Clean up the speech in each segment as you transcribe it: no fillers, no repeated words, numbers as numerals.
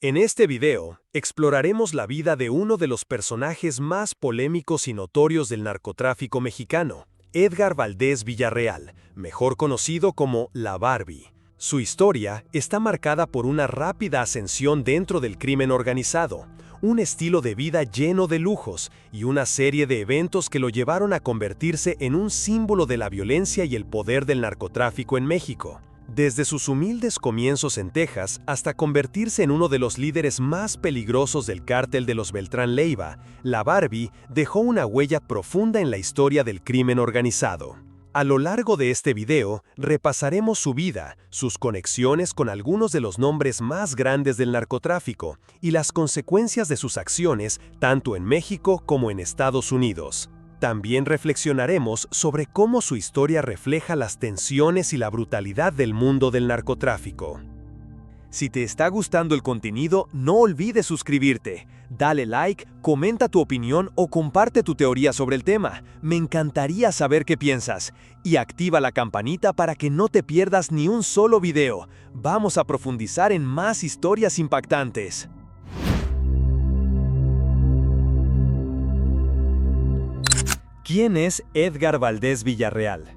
En este video, exploraremos la vida de uno de los personajes más polémicos y notorios del narcotráfico mexicano, Edgar Valdez Villarreal, mejor conocido como La Barbie. Su historia está marcada por una rápida ascensión dentro del crimen organizado, un estilo de vida lleno de lujos y una serie de eventos que lo llevaron a convertirse en un símbolo de la violencia y el poder del narcotráfico en México. Desde sus humildes comienzos en Texas hasta convertirse en uno de los líderes más peligrosos del cártel de los Beltrán Leiva, La Barbie dejó una huella profunda en la historia del crimen organizado. A lo largo de este video, repasaremos su vida, sus conexiones con algunos de los nombres más grandes del narcotráfico y las consecuencias de sus acciones tanto en México como en Estados Unidos. También reflexionaremos sobre cómo su historia refleja las tensiones y la brutalidad del mundo del narcotráfico. Si te está gustando el contenido, no olvides suscribirte, dale like, comenta tu opinión o comparte tu teoría sobre el tema. Me encantaría saber qué piensas. Y activa la campanita para que no te pierdas ni un solo video. Vamos a profundizar en más historias impactantes. ¿Quién es Edgar Valdez Villarreal?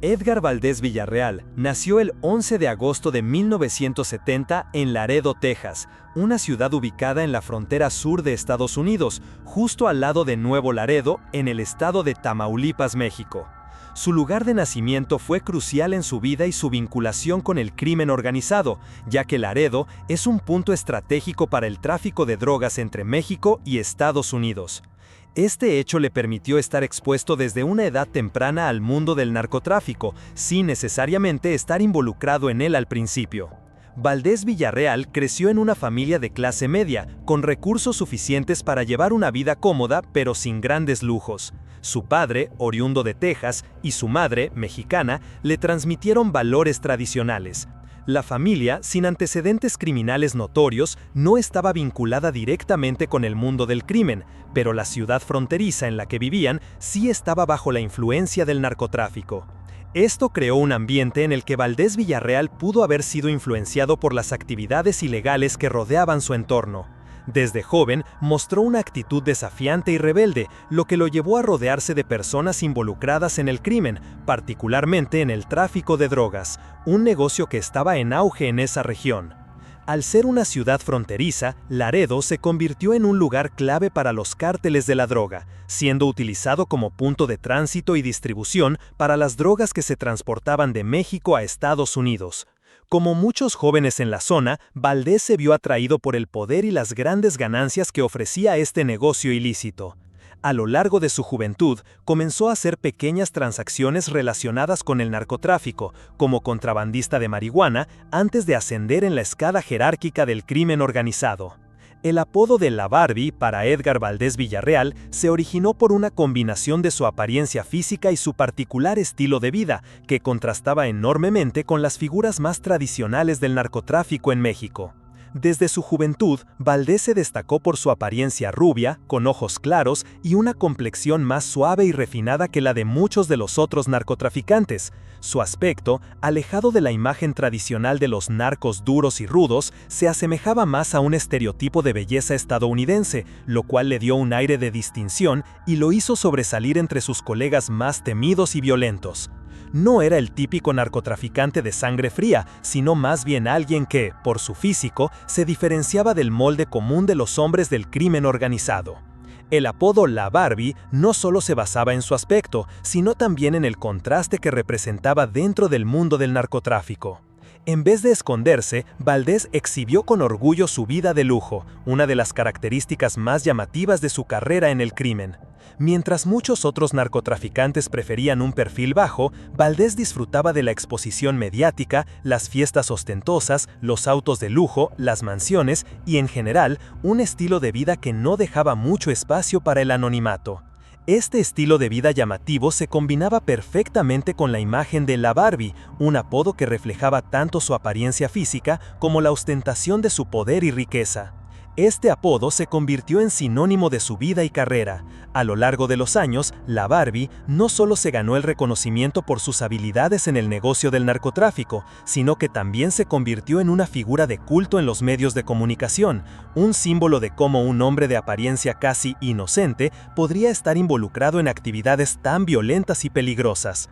Edgar Valdez Villarreal nació el 11 de agosto de 1970 en Laredo, Texas, una ciudad ubicada en la frontera sur de Estados Unidos, justo al lado de Nuevo Laredo, en el estado de Tamaulipas, México. Su lugar de nacimiento fue crucial en su vida y su vinculación con el crimen organizado, ya que Laredo es un punto estratégico para el tráfico de drogas entre México y Estados Unidos. Este hecho le permitió estar expuesto desde una edad temprana al mundo del narcotráfico, sin necesariamente estar involucrado en él al principio. Valdez Villarreal creció en una familia de clase media, con recursos suficientes para llevar una vida cómoda pero sin grandes lujos. Su padre, oriundo de Texas, y su madre, mexicana, le transmitieron valores tradicionales. La familia, sin antecedentes criminales notorios, no estaba vinculada directamente con el mundo del crimen, pero la ciudad fronteriza en la que vivían sí estaba bajo la influencia del narcotráfico. Esto creó un ambiente en el que Valdez Villarreal pudo haber sido influenciado por las actividades ilegales que rodeaban su entorno. Desde joven mostró una actitud desafiante y rebelde, lo que lo llevó a rodearse de personas involucradas en el crimen, particularmente en el tráfico de drogas, un negocio que estaba en auge en esa región. Al ser una ciudad fronteriza, Laredo se convirtió en un lugar clave para los cárteles de la droga, siendo utilizado como punto de tránsito y distribución para las drogas que se transportaban de México a Estados Unidos. Como muchos jóvenes en la zona, Valdez se vio atraído por el poder y las grandes ganancias que ofrecía este negocio ilícito. A lo largo de su juventud, comenzó a hacer pequeñas transacciones relacionadas con el narcotráfico, como contrabandista de marihuana, antes de ascender en la escala jerárquica del crimen organizado. El apodo de La Barbie para Edgar Valdez Villarreal se originó por una combinación de su apariencia física y su particular estilo de vida, que contrastaba enormemente con las figuras más tradicionales del narcotráfico en México. Desde su juventud, Valdez se destacó por su apariencia rubia, con ojos claros y una complexión más suave y refinada que la de muchos de los otros narcotraficantes. Su aspecto, alejado de la imagen tradicional de los narcos duros y rudos, se asemejaba más a un estereotipo de belleza estadounidense, lo cual le dio un aire de distinción y lo hizo sobresalir entre sus colegas más temidos y violentos. No era el típico narcotraficante de sangre fría, sino más bien alguien que, por su físico, se diferenciaba del molde común de los hombres del crimen organizado. El apodo La Barbie no solo se basaba en su aspecto, sino también en el contraste que representaba dentro del mundo del narcotráfico. En vez de esconderse, Valdez exhibió con orgullo su vida de lujo, una de las características más llamativas de su carrera en el crimen. Mientras muchos otros narcotraficantes preferían un perfil bajo, Valdez disfrutaba de la exposición mediática, las fiestas ostentosas, los autos de lujo, las mansiones y, en general, un estilo de vida que no dejaba mucho espacio para el anonimato. Este estilo de vida llamativo se combinaba perfectamente con la imagen de La Barbie, un apodo que reflejaba tanto su apariencia física como la ostentación de su poder y riqueza. Este apodo se convirtió en sinónimo de su vida y carrera. A lo largo de los años, la Barbie no solo se ganó el reconocimiento por sus habilidades en el negocio del narcotráfico, sino que también se convirtió en una figura de culto en los medios de comunicación, un símbolo de cómo un hombre de apariencia casi inocente podría estar involucrado en actividades tan violentas y peligrosas.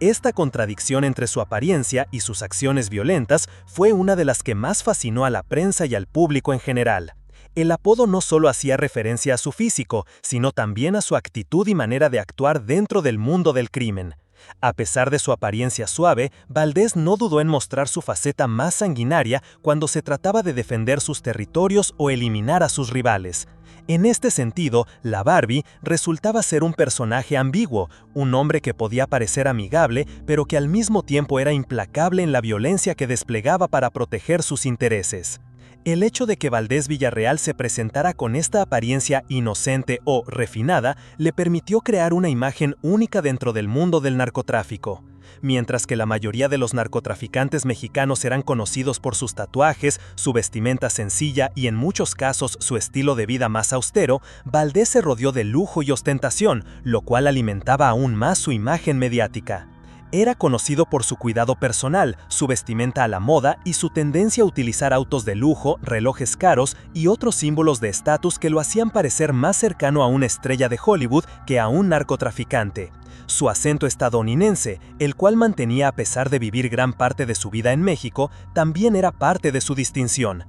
Esta contradicción entre su apariencia y sus acciones violentas fue una de las que más fascinó a la prensa y al público en general. El apodo no solo hacía referencia a su físico, sino también a su actitud y manera de actuar dentro del mundo del crimen. A pesar de su apariencia suave, Valdés no dudó en mostrar su faceta más sanguinaria cuando se trataba de defender sus territorios o eliminar a sus rivales. En este sentido, la Barbie resultaba ser un personaje ambiguo, un hombre que podía parecer amigable, pero que al mismo tiempo era implacable en la violencia que desplegaba para proteger sus intereses. El hecho de que Valdés Villarreal se presentara con esta apariencia inocente o refinada le permitió crear una imagen única dentro del mundo del narcotráfico. Mientras que la mayoría de los narcotraficantes mexicanos eran conocidos por sus tatuajes, su vestimenta sencilla y en muchos casos su estilo de vida más austero, Valdés se rodeó de lujo y ostentación, lo cual alimentaba aún más su imagen mediática. Era conocido por su cuidado personal, su vestimenta a la moda y su tendencia a utilizar autos de lujo, relojes caros y otros símbolos de estatus que lo hacían parecer más cercano a una estrella de Hollywood que a un narcotraficante. Su acento estadounidense, el cual mantenía a pesar de vivir gran parte de su vida en México, también era parte de su distinción.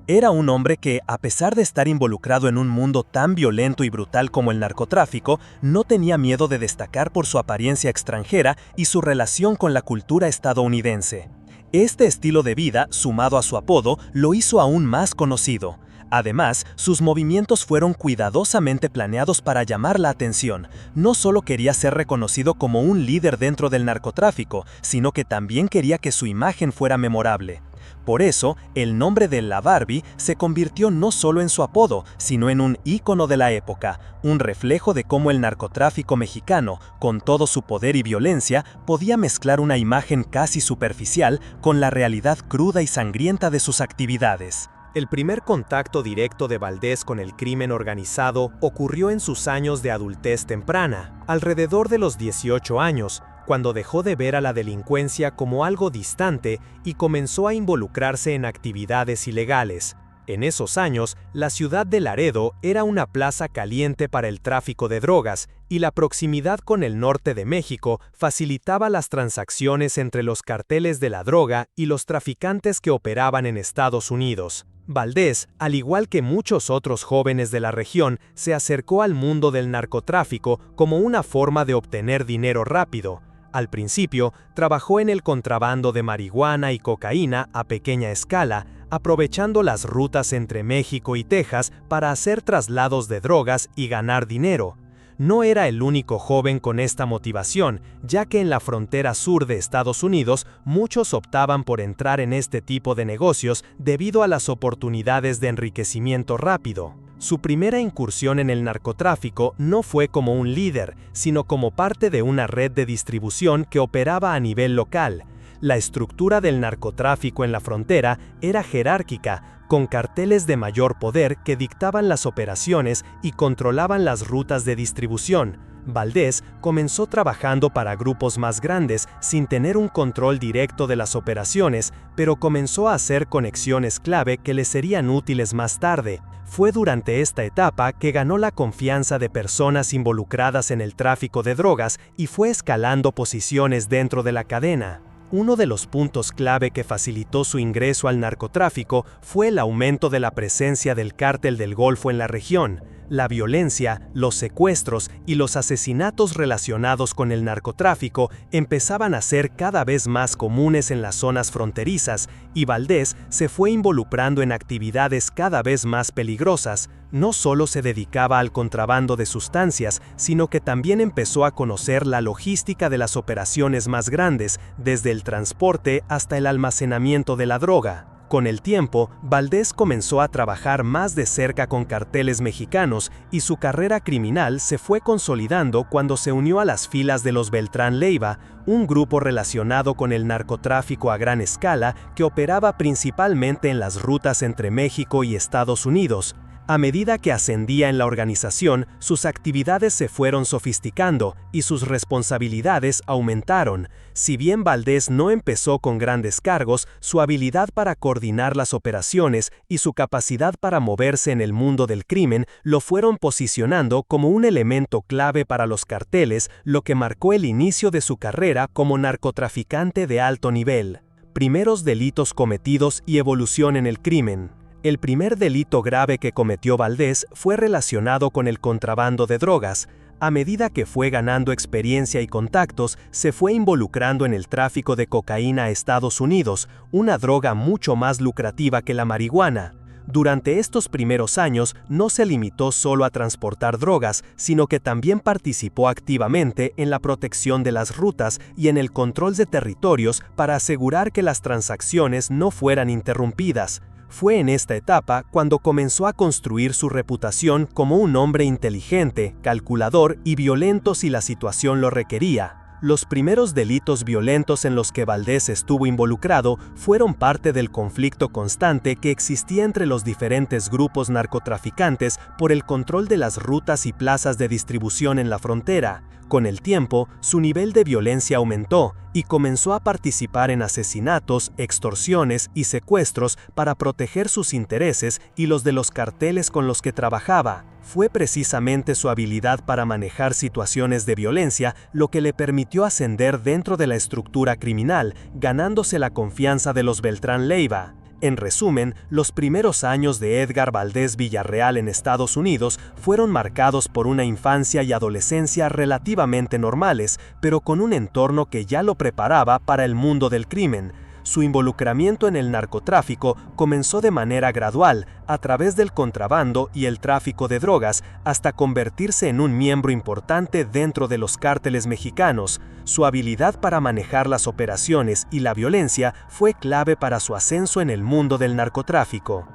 Era un hombre que, a pesar de estar involucrado en un mundo tan violento y brutal como el narcotráfico, no tenía miedo de destacar por su apariencia extranjera y su relación con la cultura estadounidense. Este estilo de vida, sumado a su apodo, lo hizo aún más conocido. Además, sus movimientos fueron cuidadosamente planeados para llamar la atención. No solo quería ser reconocido como un líder dentro del narcotráfico, sino que también quería que su imagen fuera memorable. Por eso, el nombre de la Barbie se convirtió no solo en su apodo, sino en un ícono de la época, un reflejo de cómo el narcotráfico mexicano, con todo su poder y violencia, podía mezclar una imagen casi superficial con la realidad cruda y sangrienta de sus actividades. El primer contacto directo de Valdés con el crimen organizado ocurrió en sus años de adultez temprana, alrededor de los 18 años, cuando dejó de ver a la delincuencia como algo distante y comenzó a involucrarse en actividades ilegales. En esos años, la ciudad de Laredo era una plaza caliente para el tráfico de drogas y la proximidad con el norte de México facilitaba las transacciones entre los carteles de la droga y los traficantes que operaban en Estados Unidos. Valdés, al igual que muchos otros jóvenes de la región, se acercó al mundo del narcotráfico como una forma de obtener dinero rápido. Al principio, trabajó en el contrabando de marihuana y cocaína a pequeña escala, aprovechando las rutas entre México y Texas para hacer traslados de drogas y ganar dinero. No era el único joven con esta motivación, ya que en la frontera sur de Estados Unidos muchos optaban por entrar en este tipo de negocios debido a las oportunidades de enriquecimiento rápido. Su primera incursión en el narcotráfico no fue como un líder, sino como parte de una red de distribución que operaba a nivel local. La estructura del narcotráfico en la frontera era jerárquica, con carteles de mayor poder que dictaban las operaciones y controlaban las rutas de distribución. Valdés comenzó trabajando para grupos más grandes sin tener un control directo de las operaciones, pero comenzó a hacer conexiones clave que le serían útiles más tarde. Fue durante esta etapa que ganó la confianza de personas involucradas en el tráfico de drogas y fue escalando posiciones dentro de la cadena. Uno de los puntos clave que facilitó su ingreso al narcotráfico fue el aumento de la presencia del Cártel del Golfo en la región. La violencia, los secuestros y los asesinatos relacionados con el narcotráfico empezaban a ser cada vez más comunes en las zonas fronterizas, y Valdés se fue involucrando en actividades cada vez más peligrosas. No solo se dedicaba al contrabando de sustancias, sino que también empezó a conocer la logística de las operaciones más grandes, desde el transporte hasta el almacenamiento de la droga. Con el tiempo, Valdés comenzó a trabajar más de cerca con carteles mexicanos y su carrera criminal se fue consolidando cuando se unió a las filas de los Beltrán Leiva, un grupo relacionado con el narcotráfico a gran escala que operaba principalmente en las rutas entre México y Estados Unidos. A medida que ascendía en la organización, sus actividades se fueron sofisticando y sus responsabilidades aumentaron. Si bien Valdés no empezó con grandes cargos, su habilidad para coordinar las operaciones y su capacidad para moverse en el mundo del crimen lo fueron posicionando como un elemento clave para los carteles, lo que marcó el inicio de su carrera como narcotraficante de alto nivel. Primeros delitos cometidos y evolución en el crimen. El primer delito grave que cometió Valdés fue relacionado con el contrabando de drogas. A medida que fue ganando experiencia y contactos, se fue involucrando en el tráfico de cocaína a Estados Unidos, una droga mucho más lucrativa que la marihuana. Durante estos primeros años no se limitó solo a transportar drogas, sino que también participó activamente en la protección de las rutas y en el control de territorios para asegurar que las transacciones no fueran interrumpidas. Fue en esta etapa cuando comenzó a construir su reputación como un hombre inteligente, calculador y violento si la situación lo requería. Los primeros delitos violentos en los que Valdés estuvo involucrado fueron parte del conflicto constante que existía entre los diferentes grupos narcotraficantes por el control de las rutas y plazas de distribución en la frontera. Con el tiempo, su nivel de violencia aumentó y comenzó a participar en asesinatos, extorsiones y secuestros para proteger sus intereses y los de los carteles con los que trabajaba. Fue precisamente su habilidad para manejar situaciones de violencia lo que le permitió ascender dentro de la estructura criminal, ganándose la confianza de los Beltrán Leiva. En resumen, los primeros años de Edgar Valdés Villarreal en Estados Unidos fueron marcados por una infancia y adolescencia relativamente normales, pero con un entorno que ya lo preparaba para el mundo del crimen. Su involucramiento en el narcotráfico comenzó de manera gradual, a través del contrabando y el tráfico de drogas, hasta convertirse en un miembro importante dentro de los cárteles mexicanos. Su habilidad para manejar las operaciones y la violencia fue clave para su ascenso en el mundo del narcotráfico.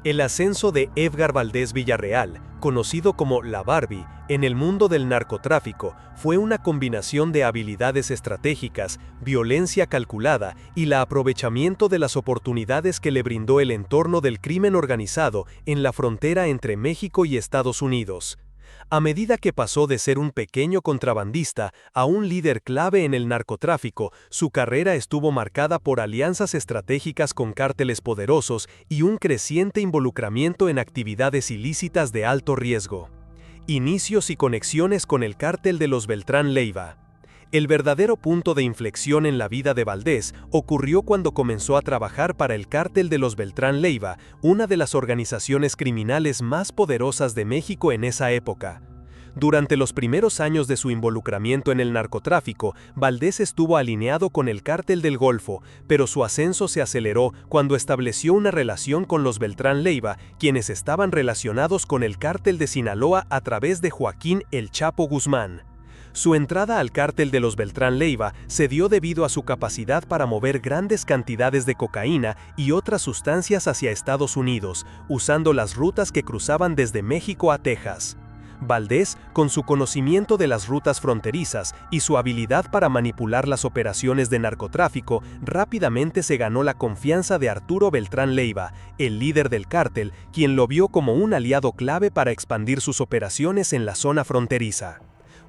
El ascenso de Edgar Valdés Villarreal, conocido como la Barbie, en el mundo del narcotráfico fue una combinación de habilidades estratégicas, violencia calculada y el aprovechamiento de las oportunidades que le brindó el entorno del crimen organizado en la frontera entre México y Estados Unidos. A medida que pasó de ser un pequeño contrabandista a un líder clave en el narcotráfico, su carrera estuvo marcada por alianzas estratégicas con cárteles poderosos y un creciente involucramiento en actividades ilícitas de alto riesgo. Inicios y conexiones con el cártel de los Beltrán Leiva. El verdadero punto de inflexión en la vida de Valdés ocurrió cuando comenzó a trabajar para el cártel de los Beltrán Leiva, una de las organizaciones criminales más poderosas de México en esa época. Durante los primeros años de su involucramiento en el narcotráfico, Valdés estuvo alineado con el Cártel del Golfo, pero su ascenso se aceleró cuando estableció una relación con los Beltrán Leiva, quienes estaban relacionados con el Cártel de Sinaloa a través de Joaquín El Chapo Guzmán. Su entrada al cártel de los Beltrán Leiva se dio debido a su capacidad para mover grandes cantidades de cocaína y otras sustancias hacia Estados Unidos, usando las rutas que cruzaban desde México a Texas. Valdés, con su conocimiento de las rutas fronterizas y su habilidad para manipular las operaciones de narcotráfico, rápidamente se ganó la confianza de Arturo Beltrán Leiva, el líder del cártel, quien lo vio como un aliado clave para expandir sus operaciones en la zona fronteriza.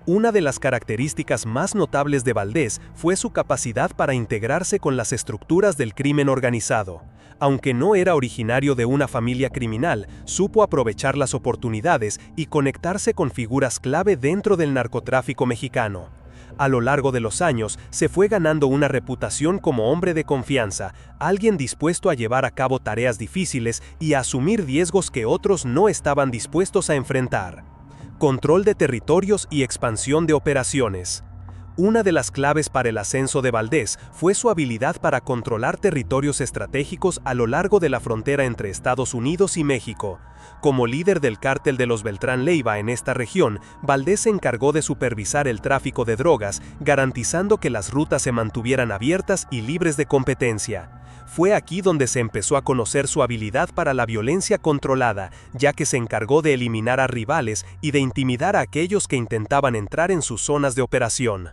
Una de las características más notables de Valdés fue su capacidad para integrarse con las estructuras del crimen organizado. Aunque no era originario de una familia criminal, supo aprovechar las oportunidades y conectarse con figuras clave dentro del narcotráfico mexicano. A lo largo de los años, se fue ganando una reputación como hombre de confianza, alguien dispuesto a llevar a cabo tareas difíciles y a asumir riesgos que otros no estaban dispuestos a enfrentar. Control de territorios y expansión de operaciones. Una de las claves para el ascenso de Valdés fue su habilidad para controlar territorios estratégicos a lo largo de la frontera entre Estados Unidos y México. Como líder del cártel de los Beltrán Leiva en esta región, Valdés se encargó de supervisar el tráfico de drogas, garantizando que las rutas se mantuvieran abiertas y libres de competencia. Fue aquí donde se empezó a conocer su habilidad para la violencia controlada, ya que se encargó de eliminar a rivales y de intimidar a aquellos que intentaban entrar en sus zonas de operación.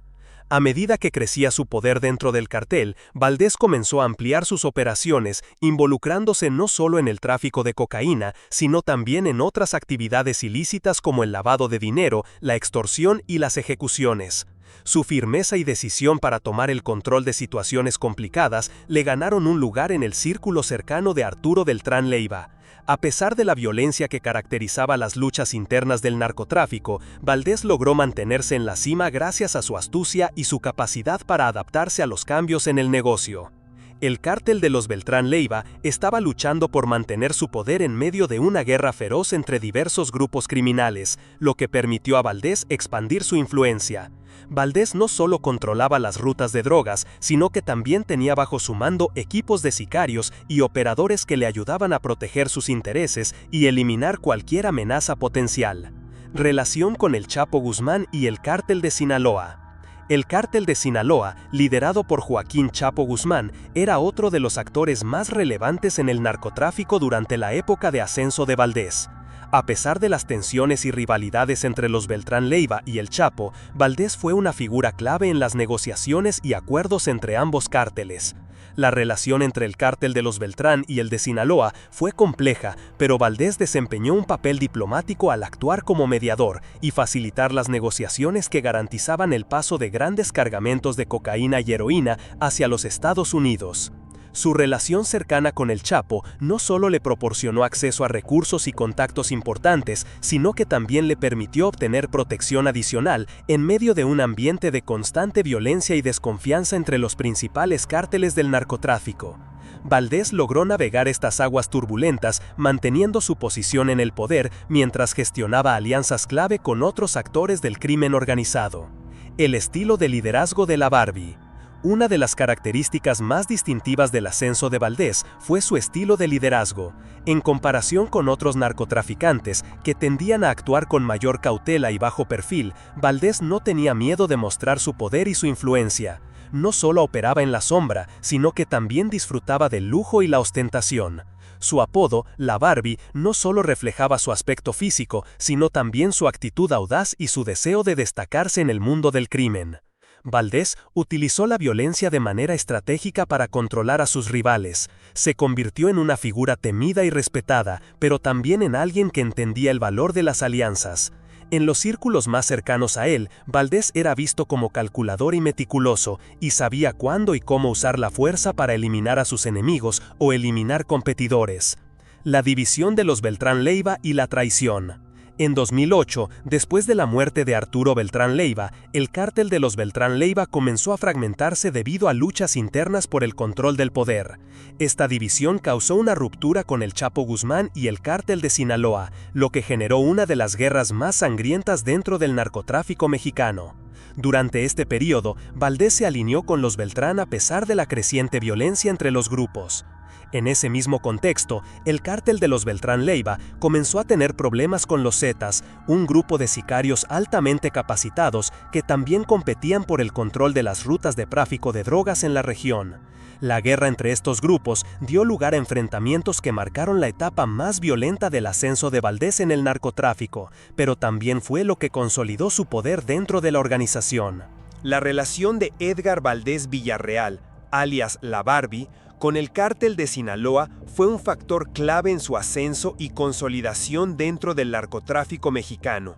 A medida que crecía su poder dentro del cartel, Valdés comenzó a ampliar sus operaciones, involucrándose no solo en el tráfico de cocaína, sino también en otras actividades ilícitas como el lavado de dinero, la extorsión y las ejecuciones. Su firmeza y decisión para tomar el control de situaciones complicadas le ganaron un lugar en el círculo cercano de Arturo Beltrán Leiva. A pesar de la violencia que caracterizaba las luchas internas del narcotráfico, Valdés logró mantenerse en la cima gracias a su astucia y su capacidad para adaptarse a los cambios en el negocio. El cártel de los Beltrán Leiva estaba luchando por mantener su poder en medio de una guerra feroz entre diversos grupos criminales, lo que permitió a Valdés expandir su influencia. Valdés no solo controlaba las rutas de drogas, sino que también tenía bajo su mando equipos de sicarios y operadores que le ayudaban a proteger sus intereses y eliminar cualquier amenaza potencial. Relación con el Chapo Guzmán y el Cártel de Sinaloa. El Cártel de Sinaloa, liderado por Joaquín Chapo Guzmán, era otro de los actores más relevantes en el narcotráfico durante la época de ascenso de Valdés. A pesar de las tensiones y rivalidades entre los Beltrán Leiva y el Chapo, Valdés fue una figura clave en las negociaciones y acuerdos entre ambos cárteles. La relación entre el cártel de los Beltrán y el de Sinaloa fue compleja, pero Valdés desempeñó un papel diplomático al actuar como mediador y facilitar las negociaciones que garantizaban el paso de grandes cargamentos de cocaína y heroína hacia los Estados Unidos. Su relación cercana con el Chapo no solo le proporcionó acceso a recursos y contactos importantes, sino que también le permitió obtener protección adicional en medio de un ambiente de constante violencia y desconfianza entre los principales cárteles del narcotráfico. Valdés logró navegar estas aguas turbulentas manteniendo su posición en el poder mientras gestionaba alianzas clave con otros actores del crimen organizado. El estilo de liderazgo de la Barbie. Una de las características más distintivas del ascenso de Valdés fue su estilo de liderazgo. En comparación con otros narcotraficantes, que tendían a actuar con mayor cautela y bajo perfil, Valdés no tenía miedo de mostrar su poder y su influencia. No solo operaba en la sombra, sino que también disfrutaba del lujo y la ostentación. Su apodo, la Barbie, no solo reflejaba su aspecto físico, sino también su actitud audaz y su deseo de destacarse en el mundo del crimen. Valdés utilizó la violencia de manera estratégica para controlar a sus rivales. Se convirtió en una figura temida y respetada, pero también en alguien que entendía el valor de las alianzas. En los círculos más cercanos a él, Valdés era visto como calculador y meticuloso, y sabía cuándo y cómo usar la fuerza para eliminar a sus enemigos o eliminar competidores. La división de los Beltrán Leiva y la traición. En 2008, después de la muerte de Arturo Beltrán Leiva, el cártel de los Beltrán Leiva comenzó a fragmentarse debido a luchas internas por el control del poder. Esta división causó una ruptura con el Chapo Guzmán y el cártel de Sinaloa, lo que generó una de las guerras más sangrientas dentro del narcotráfico mexicano. Durante este periodo, Valdés se alineó con los Beltrán a pesar de la creciente violencia entre los grupos. En ese mismo contexto, el cártel de los Beltrán Leiva comenzó a tener problemas con los Zetas, un grupo de sicarios altamente capacitados que también competían por el control de las rutas de tráfico de drogas en la región. La guerra entre estos grupos dio lugar a enfrentamientos que marcaron la etapa más violenta del ascenso de Valdés en el narcotráfico, pero también fue lo que consolidó su poder dentro de la organización. La relación de Edgar Valdés Villarreal, alias La Barbie, con el cártel de Sinaloa fue un factor clave en su ascenso y consolidación dentro del narcotráfico mexicano.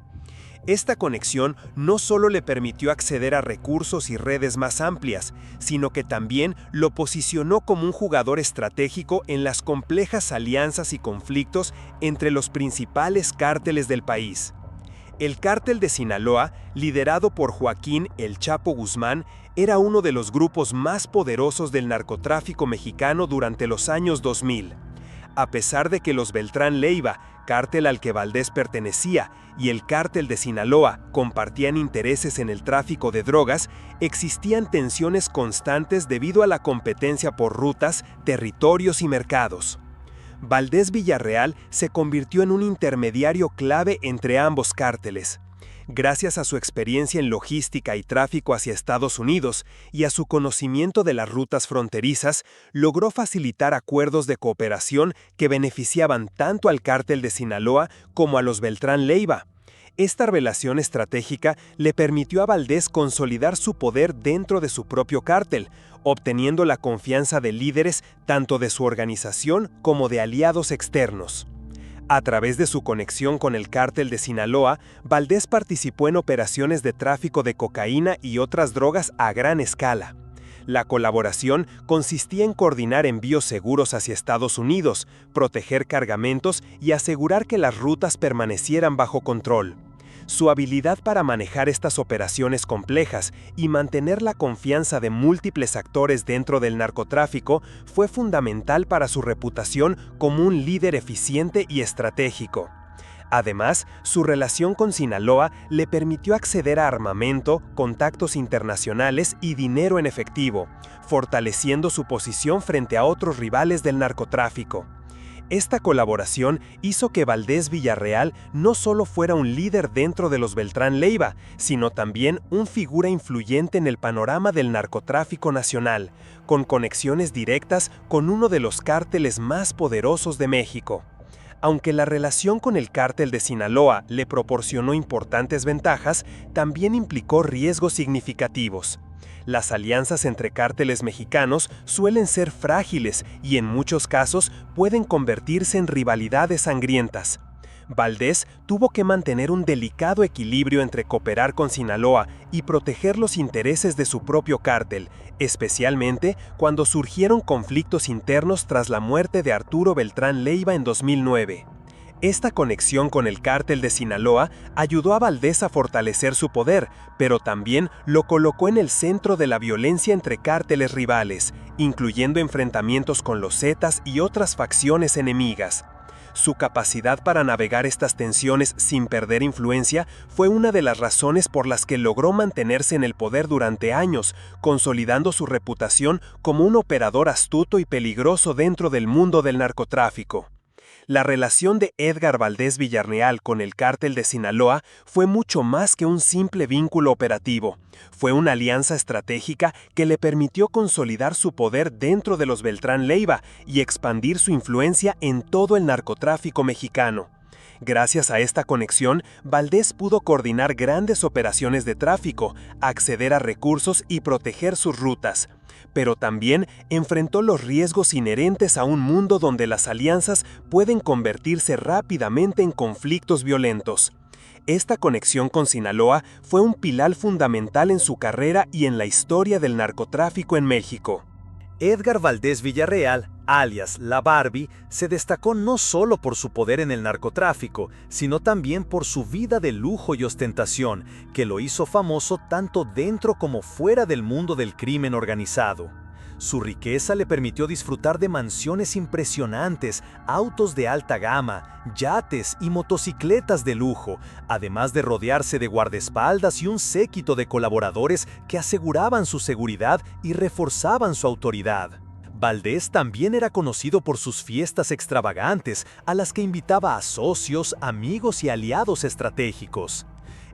Esta conexión no solo le permitió acceder a recursos y redes más amplias, sino que también lo posicionó como un jugador estratégico en las complejas alianzas y conflictos entre los principales cárteles del país. El cártel de Sinaloa, liderado por Joaquín El Chapo Guzmán, era uno de los grupos más poderosos del narcotráfico mexicano durante los años 2000. A pesar de que los Beltrán Leiva, cártel al que Valdés pertenecía, y el cártel de Sinaloa compartían intereses en el tráfico de drogas, existían tensiones constantes debido a la competencia por rutas, territorios y mercados. Valdés Villarreal se convirtió en un intermediario clave entre ambos cárteles. Gracias a su experiencia en logística y tráfico hacia Estados Unidos y a su conocimiento de las rutas fronterizas, logró facilitar acuerdos de cooperación que beneficiaban tanto al cártel de Sinaloa como a los Beltrán Leiva. Esta relación estratégica le permitió a Valdés consolidar su poder dentro de su propio cártel, obteniendo la confianza de líderes tanto de su organización como de aliados externos. A través de su conexión con el cártel de Sinaloa, Valdés participó en operaciones de tráfico de cocaína y otras drogas a gran escala. La colaboración consistía en coordinar envíos seguros hacia Estados Unidos, proteger cargamentos y asegurar que las rutas permanecieran bajo control. Su habilidad para manejar estas operaciones complejas y mantener la confianza de múltiples actores dentro del narcotráfico fue fundamental para su reputación como un líder eficiente y estratégico. Además, su relación con Sinaloa le permitió acceder a armamento, contactos internacionales y dinero en efectivo, fortaleciendo su posición frente a otros rivales del narcotráfico. Esta colaboración hizo que Valdés Villarreal no solo fuera un líder dentro de los Beltrán Leiva, sino también una figura influyente en el panorama del narcotráfico nacional, con conexiones directas con uno de los cárteles más poderosos de México. Aunque la relación con el cártel de Sinaloa le proporcionó importantes ventajas, también implicó riesgos significativos. Las alianzas entre cárteles mexicanos suelen ser frágiles y en muchos casos pueden convertirse en rivalidades sangrientas. Valdés tuvo que mantener un delicado equilibrio entre cooperar con Sinaloa y proteger los intereses de su propio cártel, especialmente cuando surgieron conflictos internos tras la muerte de Arturo Beltrán Leiva en 2009. Esta conexión con el cártel de Sinaloa ayudó a Valdés a fortalecer su poder, pero también lo colocó en el centro de la violencia entre cárteles rivales, incluyendo enfrentamientos con los Zetas y otras facciones enemigas. Su capacidad para navegar estas tensiones sin perder influencia fue una de las razones por las que logró mantenerse en el poder durante años, consolidando su reputación como un operador astuto y peligroso dentro del mundo del narcotráfico. La relación de Edgar Valdés Villarreal con el cártel de Sinaloa fue mucho más que un simple vínculo operativo. Fue una alianza estratégica que le permitió consolidar su poder dentro de los Beltrán Leiva y expandir su influencia en todo el narcotráfico mexicano. Gracias a esta conexión, Valdés pudo coordinar grandes operaciones de tráfico, acceder a recursos y proteger sus rutas. Pero también enfrentó los riesgos inherentes a un mundo donde las alianzas pueden convertirse rápidamente en conflictos violentos. Esta conexión con Sinaloa fue un pilar fundamental en su carrera y en la historia del narcotráfico en México. Edgar Valdés Villarreal, alias La Barbie, se destacó no solo por su poder en el narcotráfico, sino también por su vida de lujo y ostentación, que lo hizo famoso tanto dentro como fuera del mundo del crimen organizado. Su riqueza le permitió disfrutar de mansiones impresionantes, autos de alta gama, yates y motocicletas de lujo, además de rodearse de guardaespaldas y un séquito de colaboradores que aseguraban su seguridad y reforzaban su autoridad. Valdés también era conocido por sus fiestas extravagantes, a las que invitaba a socios, amigos y aliados estratégicos.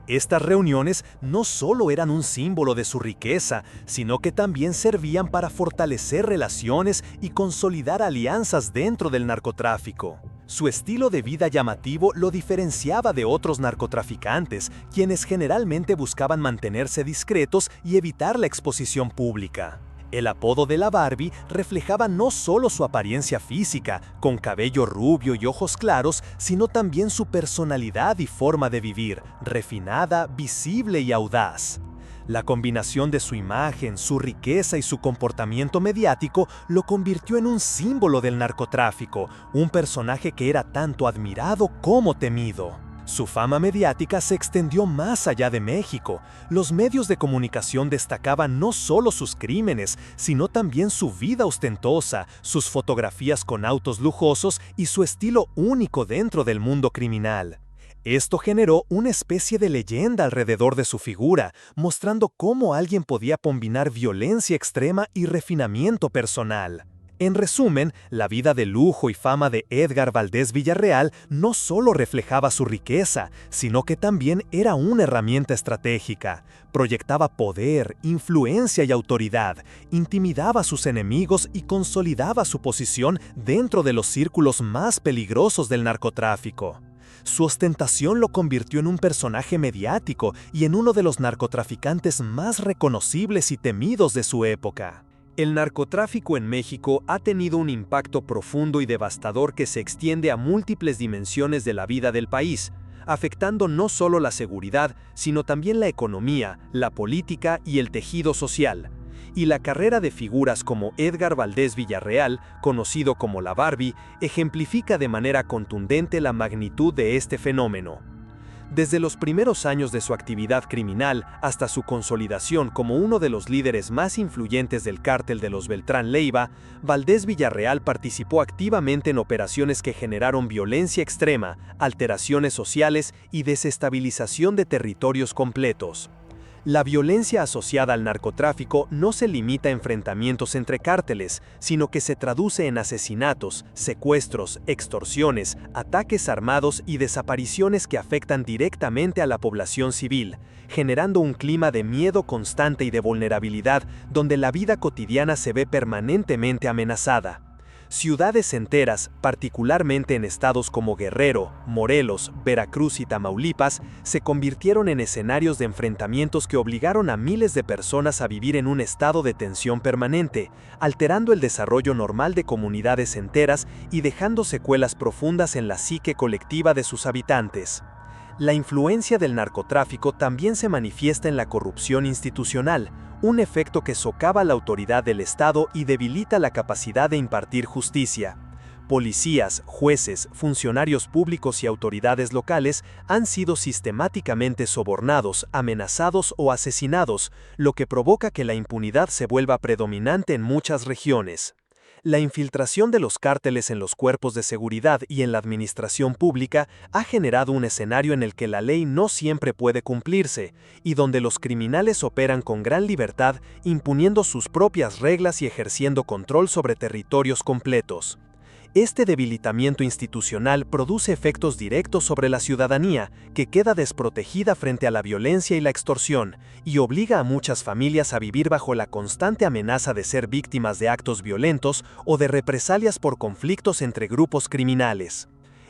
Estas reuniones no solo eran un símbolo de su riqueza, sino que también servían para fortalecer relaciones y consolidar alianzas dentro del narcotráfico. Su estilo de vida llamativo lo diferenciaba de otros narcotraficantes, quienes generalmente buscaban mantenerse discretos y evitar la exposición pública. El apodo de la Barbie reflejaba no solo su apariencia física, con cabello rubio y ojos claros, sino también su personalidad y forma de vivir, refinada, visible y audaz. La combinación de su imagen, su riqueza y su comportamiento mediático lo convirtió en un símbolo del narcotráfico, un personaje que era tanto admirado como temido. Su fama mediática se extendió más allá de México. Los medios de comunicación destacaban no solo sus crímenes, sino también su vida ostentosa, sus fotografías con autos lujosos y su estilo único dentro del mundo criminal. Esto generó una especie de leyenda alrededor de su figura, mostrando cómo alguien podía combinar violencia extrema y refinamiento personal. En resumen, la vida de lujo y fama de Edgar Valdés Villarreal no solo reflejaba su riqueza, sino que también era una herramienta estratégica. Proyectaba poder, influencia y autoridad, intimidaba a sus enemigos y consolidaba su posición dentro de los círculos más peligrosos del narcotráfico. Su ostentación lo convirtió en un personaje mediático y en uno de los narcotraficantes más reconocibles y temidos de su época. El narcotráfico en México ha tenido un impacto profundo y devastador que se extiende a múltiples dimensiones de la vida del país, afectando no solo la seguridad, sino también la economía, la política y el tejido social. Y la carrera de figuras como Edgar Valdés Villarreal, conocido como la Barbie, ejemplifica de manera contundente la magnitud de este fenómeno. Desde los primeros años de su actividad criminal hasta su consolidación como uno de los líderes más influyentes del cártel de los Beltrán Leiva, Valdés Villarreal participó activamente en operaciones que generaron violencia extrema, alteraciones sociales y desestabilización de territorios completos. La violencia asociada al narcotráfico no se limita a enfrentamientos entre cárteles, sino que se traduce en asesinatos, secuestros, extorsiones, ataques armados y desapariciones que afectan directamente a la población civil, generando un clima de miedo constante y de vulnerabilidad donde la vida cotidiana se ve permanentemente amenazada. Ciudades enteras, particularmente en estados como Guerrero, Morelos, Veracruz y Tamaulipas, se convirtieron en escenarios de enfrentamientos que obligaron a miles de personas a vivir en un estado de tensión permanente, alterando el desarrollo normal de comunidades enteras y dejando secuelas profundas en la psique colectiva de sus habitantes. La influencia del narcotráfico también se manifiesta en la corrupción institucional, un efecto que socava la autoridad del Estado y debilita la capacidad de impartir justicia. Policías, jueces, funcionarios públicos y autoridades locales han sido sistemáticamente sobornados, amenazados o asesinados, lo que provoca que la impunidad se vuelva predominante en muchas regiones. La infiltración de los cárteles en los cuerpos de seguridad y en la administración pública ha generado un escenario en el que la ley no siempre puede cumplirse, y donde los criminales operan con gran libertad, imponiendo sus propias reglas y ejerciendo control sobre territorios completos. Este debilitamiento institucional produce efectos directos sobre la ciudadanía, que queda desprotegida frente a la violencia y la extorsión, y obliga a muchas familias a vivir bajo la constante amenaza de ser víctimas de actos violentos o de represalias por conflictos entre grupos criminales.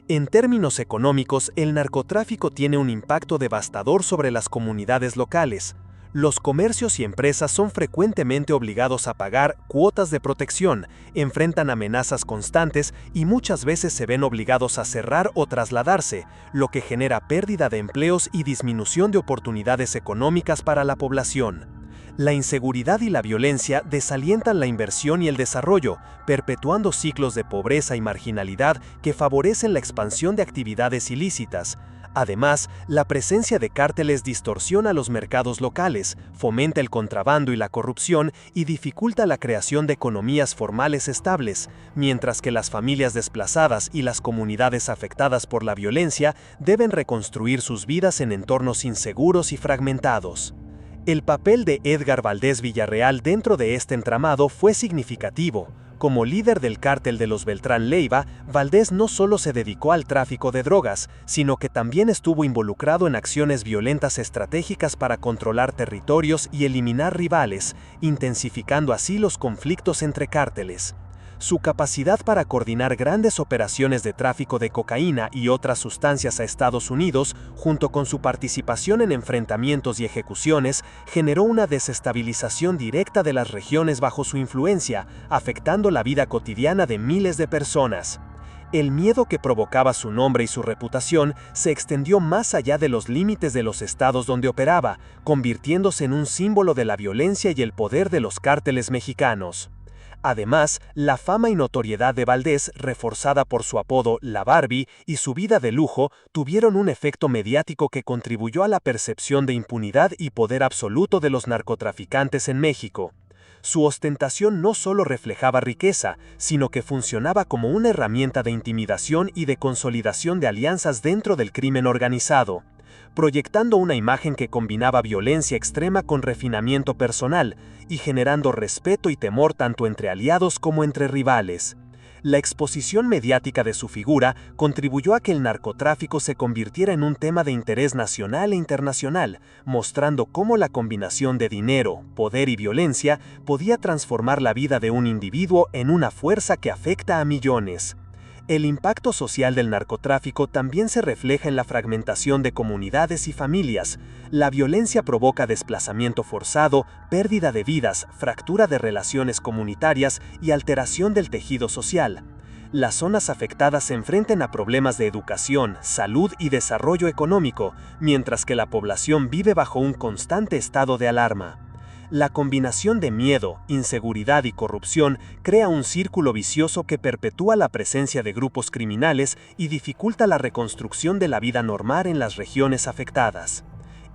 En términos económicos, el narcotráfico tiene un impacto devastador sobre las comunidades locales. Los comercios y empresas son frecuentemente obligados a pagar cuotas de protección, enfrentan amenazas constantes y muchas veces se ven obligados a cerrar o trasladarse, lo que genera pérdida de empleos y disminución de oportunidades económicas para la población. La inseguridad y la violencia desalientan la inversión y el desarrollo, perpetuando ciclos de pobreza y marginalidad que favorecen la expansión de actividades ilícitas. Además, la presencia de cárteles distorsiona los mercados locales, fomenta el contrabando y la corrupción y dificulta la creación de economías formales estables, mientras que las familias desplazadas y las comunidades afectadas por la violencia deben reconstruir sus vidas en entornos inseguros y fragmentados. El papel de Edgar Valdés Villarreal dentro de este entramado fue significativo. Como líder del cártel de los Beltrán Leiva, Valdés no solo se dedicó al tráfico de drogas, sino que también estuvo involucrado en acciones violentas estratégicas para controlar territorios y eliminar rivales, intensificando así los conflictos entre cárteles. Su capacidad para coordinar grandes operaciones de tráfico de cocaína y otras sustancias a Estados Unidos, junto con su participación en enfrentamientos y ejecuciones, generó una desestabilización directa de las regiones bajo su influencia, afectando la vida cotidiana de miles de personas. El miedo que provocaba su nombre y su reputación se extendió más allá de los límites de los estados donde operaba, convirtiéndose en un símbolo de la violencia y el poder de los cárteles mexicanos. Además, la fama y notoriedad de Valdés, reforzada por su apodo La Barbie y su vida de lujo, tuvieron un efecto mediático que contribuyó a la percepción de impunidad y poder absoluto de los narcotraficantes en México. Su ostentación no solo reflejaba riqueza, sino que funcionaba como una herramienta de intimidación y de consolidación de alianzas dentro del crimen organizado. proyectando una imagen que combinaba violencia extrema con refinamiento personal y generando respeto y temor tanto entre aliados como entre rivales. La exposición mediática de su figura contribuyó a que el narcotráfico se convirtiera en un tema de interés nacional e internacional, mostrando cómo la combinación de dinero, poder y violencia podía transformar la vida de un individuo en una fuerza que afecta a millones. El impacto social del narcotráfico también se refleja en la fragmentación de comunidades y familias. La violencia provoca desplazamiento forzado, pérdida de vidas, fractura de relaciones comunitarias y alteración del tejido social. Las zonas afectadas se enfrentan a problemas de educación, salud y desarrollo económico, mientras que la población vive bajo un constante estado de alarma. La combinación de miedo, inseguridad y corrupción crea un círculo vicioso que perpetúa la presencia de grupos criminales y dificulta la reconstrucción de la vida normal en las regiones afectadas.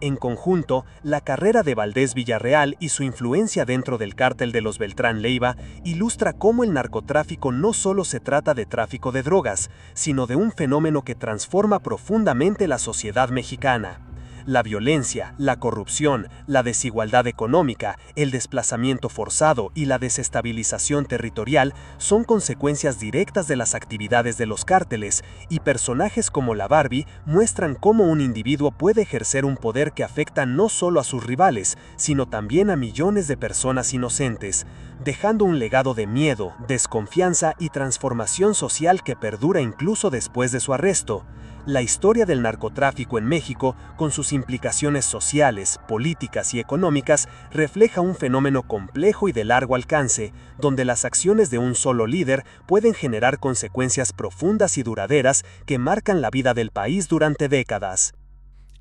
En conjunto, la carrera de Valdés Villarreal y su influencia dentro del cártel de los Beltrán Leiva ilustra cómo el narcotráfico no solo se trata de tráfico de drogas, sino de un fenómeno que transforma profundamente la sociedad mexicana. La violencia, la corrupción, la desigualdad económica, el desplazamiento forzado y la desestabilización territorial son consecuencias directas de las actividades de los cárteles, y personajes como la Barbie muestran cómo un individuo puede ejercer un poder que afecta no solo a sus rivales, sino también a millones de personas inocentes, dejando un legado de miedo, desconfianza y transformación social que perdura incluso después de su arresto. La historia del narcotráfico en México, con sus implicaciones sociales, políticas y económicas, refleja un fenómeno complejo y de largo alcance, donde las acciones de un solo líder pueden generar consecuencias profundas y duraderas que marcan la vida del país durante décadas.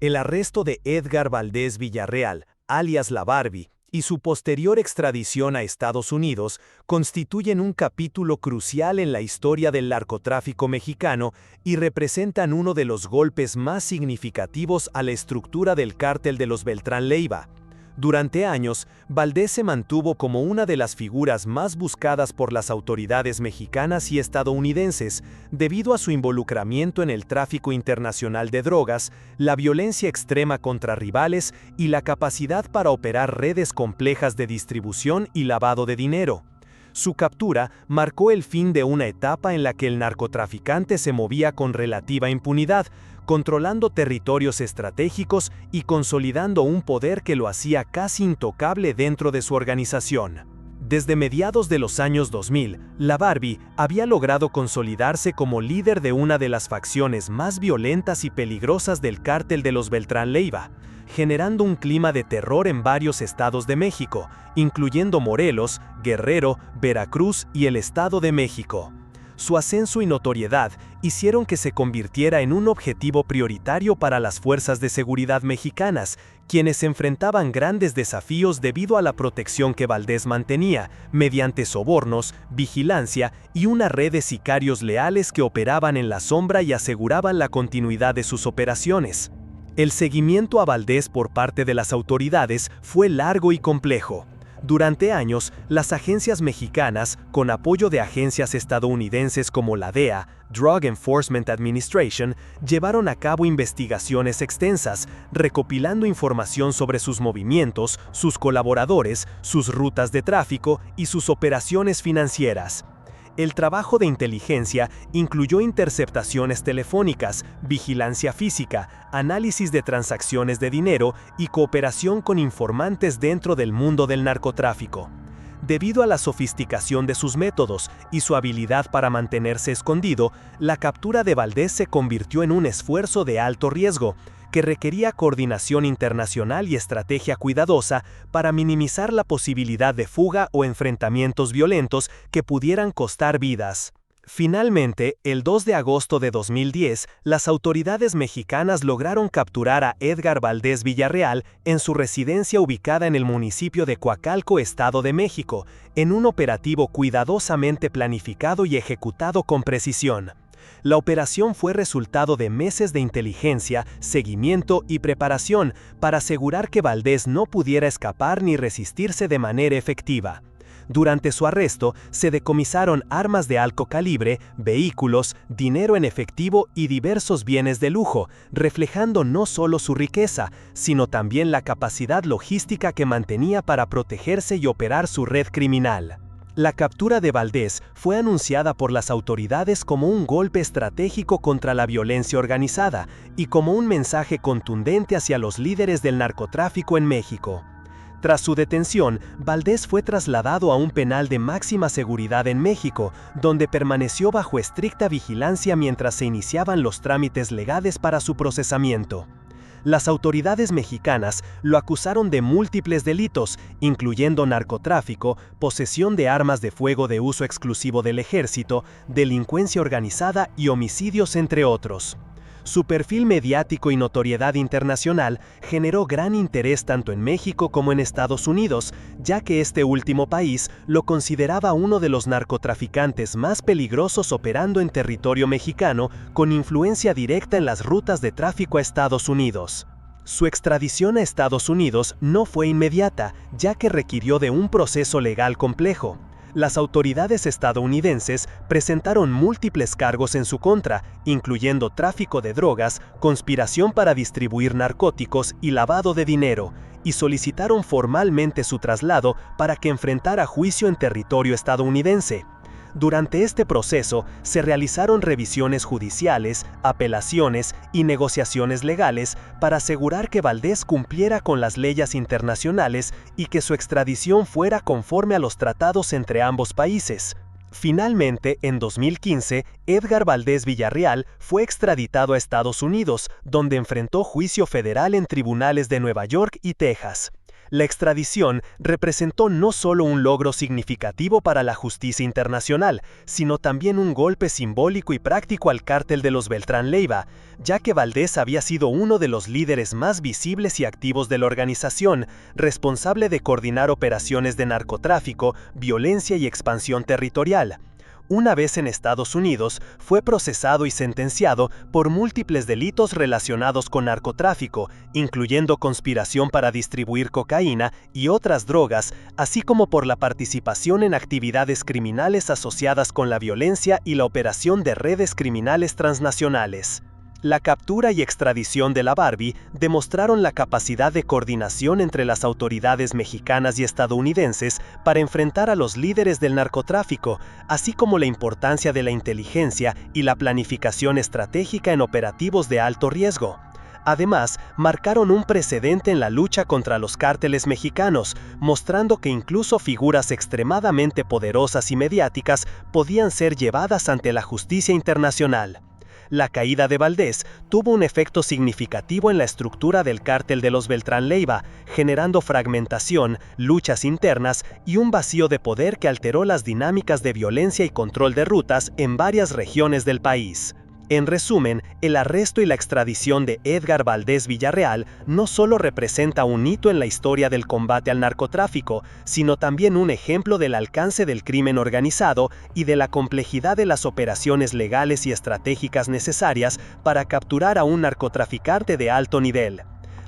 El arresto de Edgar Valdés Villarreal, alias la Barbie, y su posterior extradición a Estados Unidos constituyen un capítulo crucial en la historia del narcotráfico mexicano y representan uno de los golpes más significativos a la estructura del cártel de los Beltrán Leiva. Durante años, Valdés se mantuvo como una de las figuras más buscadas por las autoridades mexicanas y estadounidenses, debido a su involucramiento en el tráfico internacional de drogas, la violencia extrema contra rivales y la capacidad para operar redes complejas de distribución y lavado de dinero. Su captura marcó el fin de una etapa en la que el narcotraficante se movía con relativa impunidad, controlando territorios estratégicos y consolidando un poder que lo hacía casi intocable dentro de su organización. Desde mediados de los años 2000, la Barbie había logrado consolidarse como líder de una de las facciones más violentas y peligrosas del cártel de los Beltrán Leiva, generando un clima de terror en varios estados de México, incluyendo Morelos, Guerrero, Veracruz y el Estado de México. Su ascenso y notoriedad hicieron que se convirtiera en un objetivo prioritario para las fuerzas de seguridad mexicanas, quienes enfrentaban grandes desafíos debido a la protección que Valdés mantenía, mediante sobornos, vigilancia y una red de sicarios leales que operaban en la sombra y aseguraban la continuidad de sus operaciones. El seguimiento a Valdés por parte de las autoridades fue largo y complejo. Durante años, las agencias mexicanas, con apoyo de agencias estadounidenses como la DEA, Drug Enforcement Administration, llevaron a cabo investigaciones extensas, recopilando información sobre sus movimientos, sus colaboradores, sus rutas de tráfico y sus operaciones financieras. El trabajo de inteligencia incluyó interceptaciones telefónicas, vigilancia física, análisis de transacciones de dinero y cooperación con informantes dentro del mundo del narcotráfico. Debido a la sofisticación de sus métodos y su habilidad para mantenerse escondido, la captura de Valdés se convirtió en un esfuerzo de alto riesgo, que requería coordinación internacional y estrategia cuidadosa para minimizar la posibilidad de fuga o enfrentamientos violentos que pudieran costar vidas. Finalmente, el 2 de agosto de 2010, las autoridades mexicanas lograron capturar a Edgar Valdés Villarreal en su residencia ubicada en el municipio de Coacalco, Estado de México, en un operativo cuidadosamente planificado y ejecutado con precisión. La operación fue resultado de meses de inteligencia, seguimiento y preparación para asegurar que Valdés no pudiera escapar ni resistirse de manera efectiva. Durante su arresto, se decomisaron armas de alto calibre, vehículos, dinero en efectivo y diversos bienes de lujo, reflejando no solo su riqueza, sino también la capacidad logística que mantenía para protegerse y operar su red criminal. La captura de Valdés fue anunciada por las autoridades como un golpe estratégico contra la violencia organizada y como un mensaje contundente hacia los líderes del narcotráfico en México. Tras su detención, Valdés fue trasladado a un penal de máxima seguridad en México, donde permaneció bajo estricta vigilancia mientras se iniciaban los trámites legales para su procesamiento. Las autoridades mexicanas lo acusaron de múltiples delitos, incluyendo narcotráfico, posesión de armas de fuego de uso exclusivo del ejército, delincuencia organizada y homicidios, entre otros. Su perfil mediático y notoriedad internacional generó gran interés tanto en México como en Estados Unidos, ya que este último país lo consideraba uno de los narcotraficantes más peligrosos operando en territorio mexicano, con influencia directa en las rutas de tráfico a Estados Unidos. Su extradición a Estados Unidos no fue inmediata, ya que requirió de un proceso legal complejo. Las autoridades estadounidenses presentaron múltiples cargos en su contra, incluyendo tráfico de drogas, conspiración para distribuir narcóticos y lavado de dinero, y solicitaron formalmente su traslado para que enfrentara juicio en territorio estadounidense. Durante este proceso, se realizaron revisiones judiciales, apelaciones y negociaciones legales para asegurar que Valdés cumpliera con las leyes internacionales y que su extradición fuera conforme a los tratados entre ambos países. Finalmente, en 2015, Edgar Valdés Villarreal fue extraditado a Estados Unidos, donde enfrentó juicio federal en tribunales de Nueva York y Texas. La extradición representó no solo un logro significativo para la justicia internacional, sino también un golpe simbólico y práctico al cártel de los Beltrán Leiva, ya que Valdés había sido uno de los líderes más visibles y activos de la organización, responsable de coordinar operaciones de narcotráfico, violencia y expansión territorial. Una vez en Estados Unidos, fue procesado y sentenciado por múltiples delitos relacionados con narcotráfico, incluyendo conspiración para distribuir cocaína y otras drogas, así como por la participación en actividades criminales asociadas con la violencia y la operación de redes criminales transnacionales. La captura y extradición de la Barbie demostraron la capacidad de coordinación entre las autoridades mexicanas y estadounidenses para enfrentar a los líderes del narcotráfico, así como la importancia de la inteligencia y la planificación estratégica en operativos de alto riesgo. Además, marcaron un precedente en la lucha contra los cárteles mexicanos, mostrando que incluso figuras extremadamente poderosas y mediáticas podían ser llevadas ante la justicia internacional. La caída de Valdés tuvo un efecto significativo en la estructura del cártel de los Beltrán Leiva, generando fragmentación, luchas internas y un vacío de poder que alteró las dinámicas de violencia y control de rutas en varias regiones del país. En resumen, el arresto y la extradición de Edgar Valdés Villarreal no solo representa un hito en la historia del combate al narcotráfico, sino también un ejemplo del alcance del crimen organizado y de la complejidad de las operaciones legales y estratégicas necesarias para capturar a un narcotraficante de alto nivel.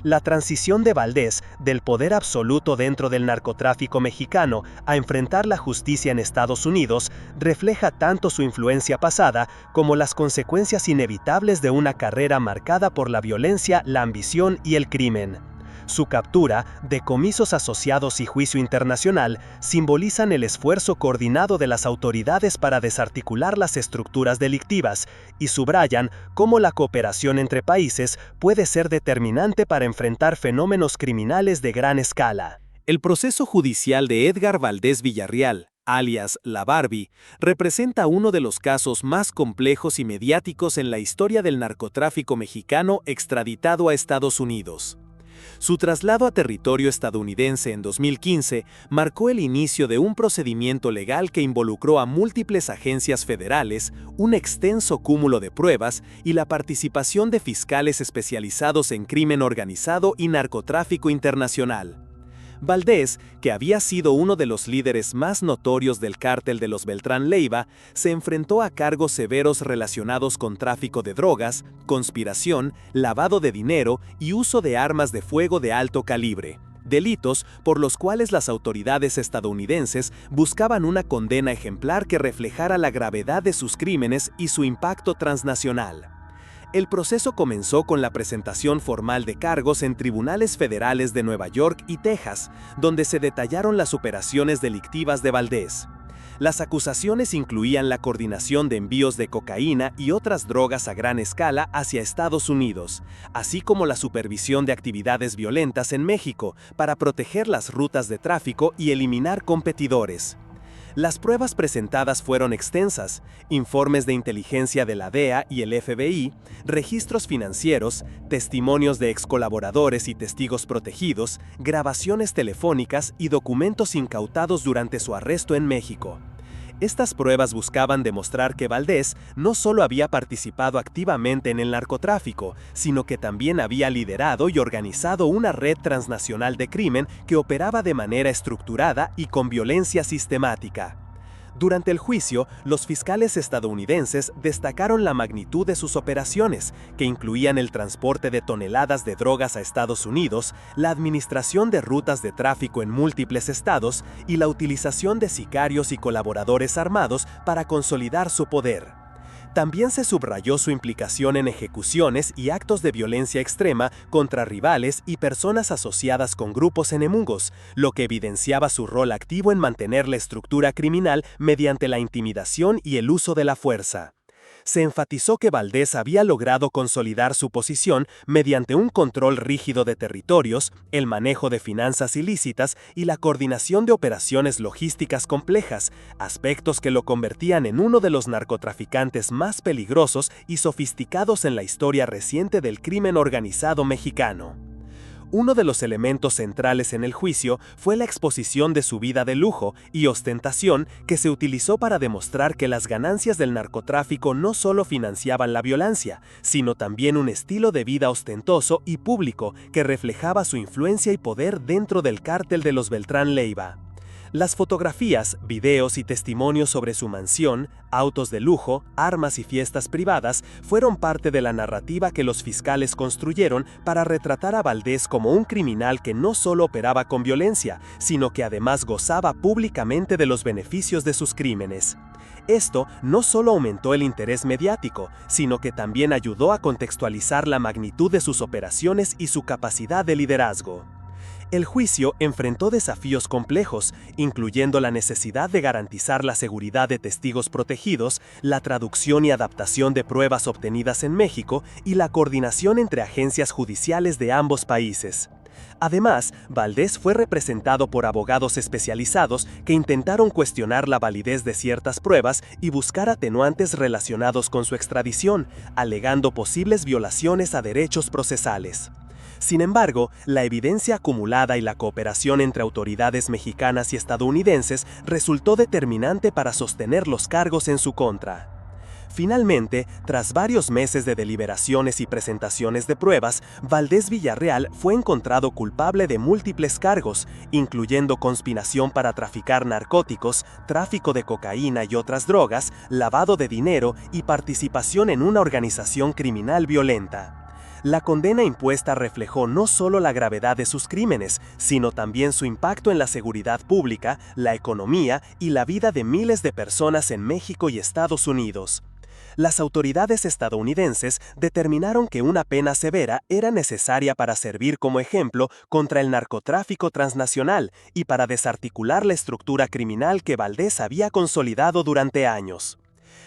La transición de Valdés del poder absoluto dentro del narcotráfico mexicano a enfrentar la justicia en Estados Unidos refleja tanto su influencia pasada como las consecuencias inevitables de una carrera marcada por la violencia, la ambición y el crimen. Su captura, decomisos asociados y juicio internacional simbolizan el esfuerzo coordinado de las autoridades para desarticular las estructuras delictivas y subrayan cómo la cooperación entre países puede ser determinante para enfrentar fenómenos criminales de gran escala. El proceso judicial de Edgar Valdés Villarreal, alias La Barbie, representa uno de los casos más complejos y mediáticos en la historia del narcotráfico mexicano extraditado a Estados Unidos. Su traslado a territorio estadounidense en 2015 marcó el inicio de un procedimiento legal que involucró a múltiples agencias federales, un extenso cúmulo de pruebas y la participación de fiscales especializados en crimen organizado y narcotráfico internacional. Valdés, que había sido uno de los líderes más notorios del cártel de los Beltrán Leiva, se enfrentó a cargos severos relacionados con tráfico de drogas, conspiración, lavado de dinero y uso de armas de fuego de alto calibre. delitos por los cuales las autoridades estadounidenses buscaban una condena ejemplar que reflejara la gravedad de sus crímenes y su impacto transnacional. El proceso comenzó con la presentación formal de cargos en tribunales federales de Nueva York y Texas, donde se detallaron las operaciones delictivas de Valdés. Las acusaciones incluían la coordinación de envíos de cocaína y otras drogas a gran escala hacia Estados Unidos, así como la supervisión de actividades violentas en México para proteger las rutas de tráfico y eliminar competidores. Las pruebas presentadas fueron extensas: informes de inteligencia de la DEA y el FBI, registros financieros, testimonios de excolaboradores y testigos protegidos, grabaciones telefónicas y documentos incautados durante su arresto en México. Estas pruebas buscaban demostrar que Valdés no solo había participado activamente en el narcotráfico, sino que también había liderado y organizado una red transnacional de crimen que operaba de manera estructurada y con violencia sistemática. Durante el juicio, los fiscales estadounidenses destacaron la magnitud de sus operaciones, que incluían el transporte de toneladas de drogas a Estados Unidos, la administración de rutas de tráfico en múltiples estados y la utilización de sicarios y colaboradores armados para consolidar su poder. También se subrayó su implicación en ejecuciones y actos de violencia extrema contra rivales y personas asociadas con grupos enemigos, lo que evidenciaba su rol activo en mantener la estructura criminal mediante la intimidación y el uso de la fuerza. Se enfatizó que Valdés había logrado consolidar su posición mediante un control rígido de territorios, el manejo de finanzas ilícitas y la coordinación de operaciones logísticas complejas, aspectos que lo convertían en uno de los narcotraficantes más peligrosos y sofisticados en la historia reciente del crimen organizado mexicano. Uno de los elementos centrales en el juicio fue la exposición de su vida de lujo y ostentación, que se utilizó para demostrar que las ganancias del narcotráfico no solo financiaban la violencia, sino también un estilo de vida ostentoso y público que reflejaba su influencia y poder dentro del cártel de los Beltrán Leiva. Las fotografías, videos y testimonios sobre su mansión, autos de lujo, armas y fiestas privadas fueron parte de la narrativa que los fiscales construyeron para retratar a Valdés como un criminal que no solo operaba con violencia, sino que además gozaba públicamente de los beneficios de sus crímenes. Esto no solo aumentó el interés mediático, sino que también ayudó a contextualizar la magnitud de sus operaciones y su capacidad de liderazgo. El juicio enfrentó desafíos complejos, incluyendo la necesidad de garantizar la seguridad de testigos protegidos, la traducción y adaptación de pruebas obtenidas en México y la coordinación entre agencias judiciales de ambos países. Además, Valdés fue representado por abogados especializados que intentaron cuestionar la validez de ciertas pruebas y buscar atenuantes relacionados con su extradición, alegando posibles violaciones a derechos procesales. Sin embargo, la evidencia acumulada y la cooperación entre autoridades mexicanas y estadounidenses resultó determinante para sostener los cargos en su contra. Finalmente, tras varios meses de deliberaciones y presentaciones de pruebas, Valdés Villarreal fue encontrado culpable de múltiples cargos, incluyendo conspiración para traficar narcóticos, tráfico de cocaína y otras drogas, lavado de dinero y participación en una organización criminal violenta. La condena impuesta reflejó no solo la gravedad de sus crímenes, sino también su impacto en la seguridad pública, la economía y la vida de miles de personas en México y Estados Unidos. Las autoridades estadounidenses determinaron que una pena severa era necesaria para servir como ejemplo contra el narcotráfico transnacional y para desarticular la estructura criminal que Valdés había consolidado durante años.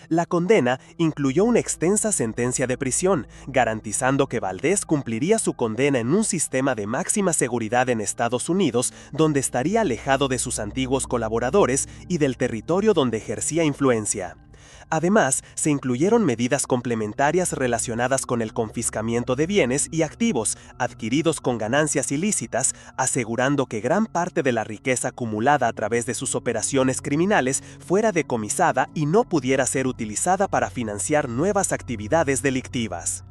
La condena incluyó una extensa sentencia de prisión, garantizando que Valdés cumpliría su condena en un sistema de máxima seguridad en Estados Unidos, donde estaría alejado de sus antiguos colaboradores y del territorio donde ejercía influencia. Además, se incluyeron medidas complementarias relacionadas con el confiscamiento de bienes y activos adquiridos con ganancias ilícitas, asegurando que gran parte de la riqueza acumulada a través de sus operaciones criminales fuera decomisada y no pudiera ser utilizada para financiar nuevas actividades delictivas.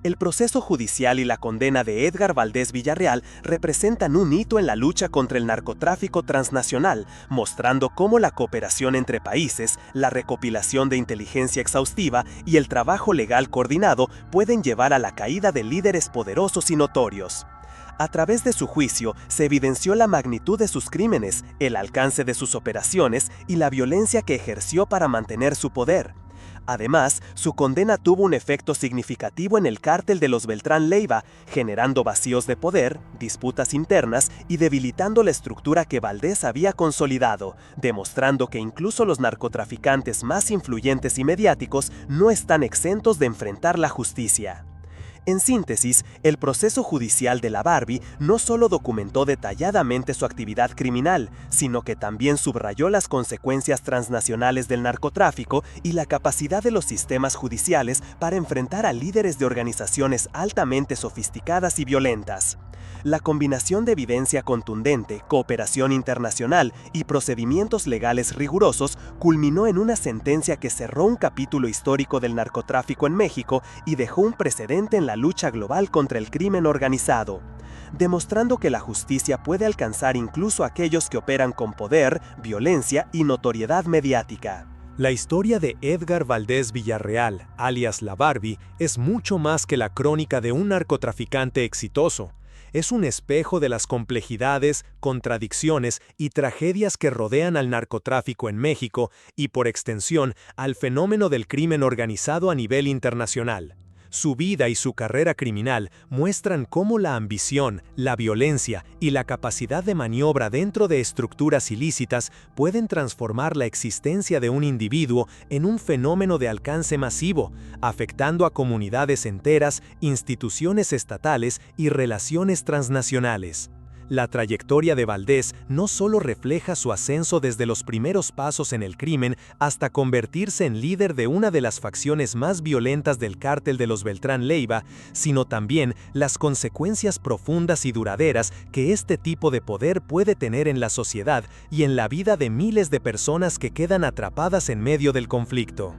El proceso judicial y la condena de Edgar Valdés Villarreal representan un hito en la lucha contra el narcotráfico transnacional, mostrando cómo la cooperación entre países, la recopilación de inteligencia exhaustiva y el trabajo legal coordinado pueden llevar a la caída de líderes poderosos y notorios. A través de su juicio, se evidenció la magnitud de sus crímenes, el alcance de sus operaciones y la violencia que ejerció para mantener su poder. Además, su condena tuvo un efecto significativo en el cártel de los Beltrán Leiva, generando vacíos de poder, disputas internas y debilitando la estructura que Valdés había consolidado, demostrando que incluso los narcotraficantes más influyentes y mediáticos no están exentos de enfrentar la justicia. En síntesis, el proceso judicial de la Barbie no solo documentó detalladamente su actividad criminal, sino que también subrayó las consecuencias transnacionales del narcotráfico y la capacidad de los sistemas judiciales para enfrentar a líderes de organizaciones altamente sofisticadas y violentas. La combinación de evidencia contundente, cooperación internacional y procedimientos legales rigurosos culminó en una sentencia que cerró un capítulo histórico del narcotráfico en México y dejó un precedente en la lucha global contra el crimen organizado, demostrando que la justicia puede alcanzar incluso a aquellos que operan con poder, violencia y notoriedad mediática. La historia de Edgar Valdés Villarreal, alias La Barbie, es mucho más que la crónica de un narcotraficante exitoso. Es un espejo de las complejidades, contradicciones y tragedias que rodean al narcotráfico en México y, por extensión, al fenómeno del crimen organizado a nivel internacional. Su vida y su carrera criminal muestran cómo la ambición, la violencia y la capacidad de maniobra dentro de estructuras ilícitas pueden transformar la existencia de un individuo en un fenómeno de alcance masivo, afectando a comunidades enteras, instituciones estatales y relaciones transnacionales. La trayectoria de Valdés no solo refleja su ascenso desde los primeros pasos en el crimen hasta convertirse en líder de una de las facciones más violentas del cártel de los Beltrán Leiva, sino también las consecuencias profundas y duraderas que este tipo de poder puede tener en la sociedad y en la vida de miles de personas que quedan atrapadas en medio del conflicto.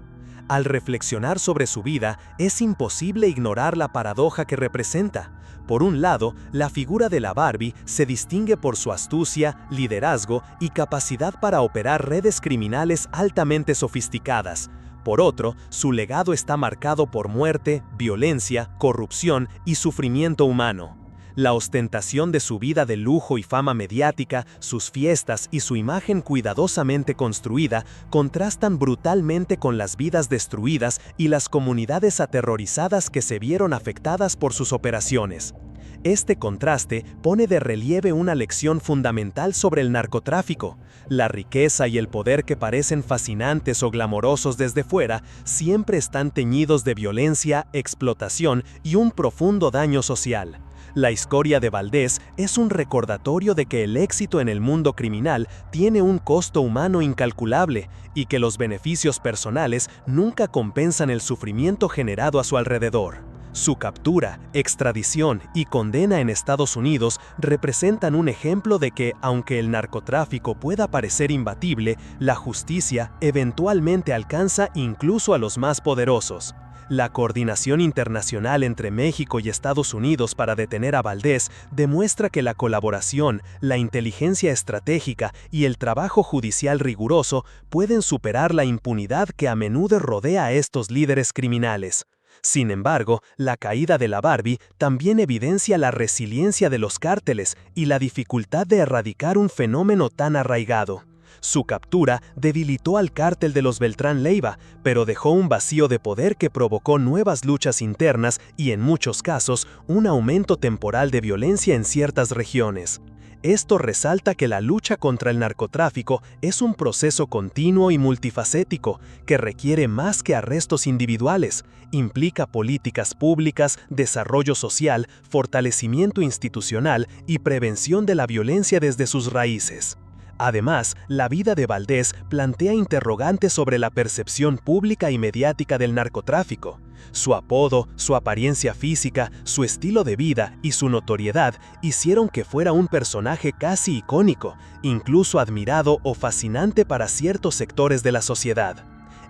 Al reflexionar sobre su vida, es imposible ignorar la paradoja que representa. Por un lado, la figura de la Barbie se distingue por su astucia, liderazgo y capacidad para operar redes criminales altamente sofisticadas. Por otro, su legado está marcado por muerte, violencia, corrupción y sufrimiento humano. La ostentación de su vida de lujo y fama mediática, sus fiestas y su imagen cuidadosamente construida contrastan brutalmente con las vidas destruidas y las comunidades aterrorizadas que se vieron afectadas por sus operaciones. Este contraste pone de relieve una lección fundamental sobre el narcotráfico. La riqueza y el poder que parecen fascinantes o glamorosos desde fuera siempre están teñidos de violencia, explotación y un profundo daño social. La historia de Valdés es un recordatorio de que el éxito en el mundo criminal tiene un costo humano incalculable y que los beneficios personales nunca compensan el sufrimiento generado a su alrededor. Su captura, extradición y condena en Estados Unidos representan un ejemplo de que, aunque el narcotráfico pueda parecer imbatible, la justicia eventualmente alcanza incluso a los más poderosos. La coordinación internacional entre México y Estados Unidos para detener a Valdés demuestra que la colaboración, la inteligencia estratégica y el trabajo judicial riguroso pueden superar la impunidad que a menudo rodea a estos líderes criminales. Sin embargo, la caída de la Barbie también evidencia la resiliencia de los cárteles y la dificultad de erradicar un fenómeno tan arraigado. Su captura debilitó al cártel de los Beltrán Leiva, pero dejó un vacío de poder que provocó nuevas luchas internas y, en muchos casos, un aumento temporal de violencia en ciertas regiones. Esto resalta que la lucha contra el narcotráfico es un proceso continuo y multifacético que requiere más que arrestos individuales, implica políticas públicas, desarrollo social, fortalecimiento institucional y prevención de la violencia desde sus raíces. Además, la vida de Valdés plantea interrogantes sobre la percepción pública y mediática del narcotráfico. Su apodo, su apariencia física, su estilo de vida y su notoriedad hicieron que fuera un personaje casi icónico, incluso admirado o fascinante para ciertos sectores de la sociedad.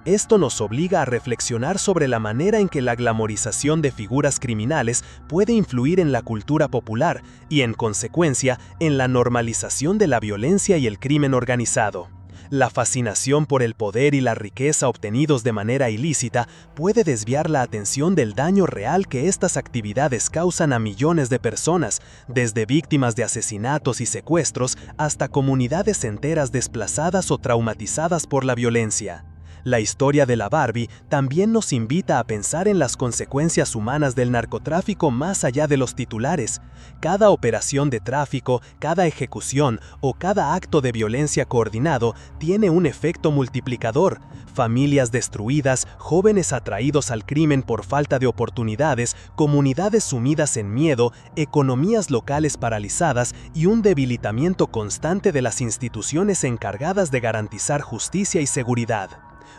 Esto nos obliga a reflexionar sobre la manera en que la glamorización de figuras criminales puede influir en la cultura popular y, en consecuencia, en la normalización de la violencia y el crimen organizado. La fascinación por el poder y la riqueza obtenidos de manera ilícita puede desviar la atención del daño real que estas actividades causan a millones de personas, desde víctimas de asesinatos y secuestros hasta comunidades enteras desplazadas o traumatizadas por la violencia. La historia de la Barbie también nos invita a pensar en las consecuencias humanas del narcotráfico más allá de los titulares. Cada operación de tráfico, cada ejecución o cada acto de violencia coordinado tiene un efecto multiplicador. Familias destruidas, jóvenes atraídos al crimen por falta de oportunidades, comunidades sumidas en miedo, economías locales paralizadas y un debilitamiento constante de las instituciones encargadas de garantizar justicia y seguridad.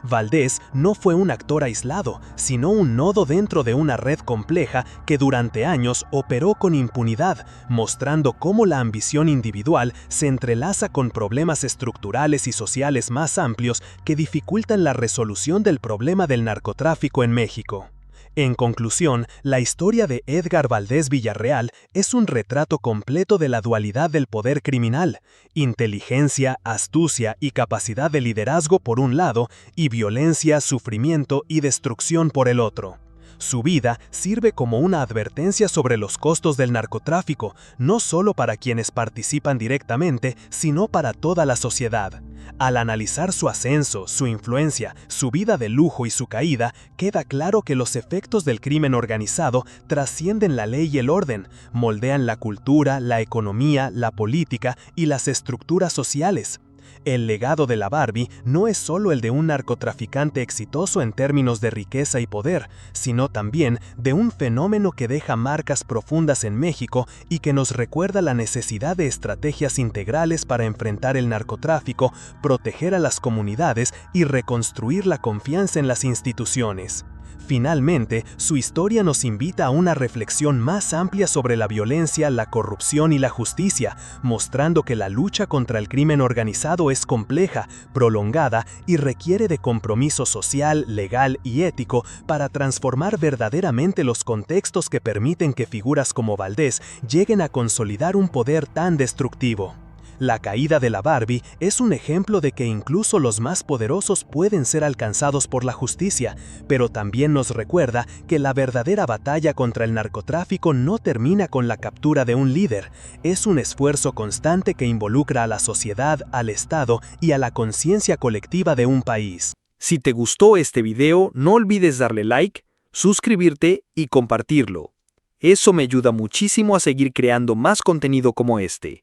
Valdés no fue un actor aislado, sino un nodo dentro de una red compleja que durante años operó con impunidad, mostrando cómo la ambición individual se entrelaza con problemas estructurales y sociales más amplios que dificultan la resolución del problema del narcotráfico en México. En conclusión, la historia de Edgar Valdés Villarreal es un retrato completo de la dualidad del poder criminal: inteligencia, astucia y capacidad de liderazgo por un lado, y violencia, sufrimiento y destrucción por el otro. Su vida sirve como una advertencia sobre los costos del narcotráfico, no solo para quienes participan directamente, sino para toda la sociedad. Al analizar su ascenso, su influencia, su vida de lujo y su caída, queda claro que los efectos del crimen organizado trascienden la ley y el orden, moldean la cultura, la economía, la política y las estructuras sociales. El legado de la Barbie no es solo el de un narcotraficante exitoso en términos de riqueza y poder, sino también de un fenómeno que deja marcas profundas en México y que nos recuerda la necesidad de estrategias integrales para enfrentar el narcotráfico, proteger a las comunidades y reconstruir la confianza en las instituciones. Finalmente, su historia nos invita a una reflexión más amplia sobre la violencia, la corrupción y la justicia, mostrando que la lucha contra el crimen organizado es compleja, prolongada y requiere de compromiso social, legal y ético para transformar verdaderamente los contextos que permiten que figuras como Valdés lleguen a consolidar un poder tan destructivo. La caída de la Barbie es un ejemplo de que incluso los más poderosos pueden ser alcanzados por la justicia, pero también nos recuerda que la verdadera batalla contra el narcotráfico no termina con la captura de un líder. Es un esfuerzo constante que involucra a la sociedad, al Estado y a la conciencia colectiva de un país. Si te gustó este video, no olvides darle like, suscribirte y compartirlo. Eso me ayuda muchísimo a seguir creando más contenido como este.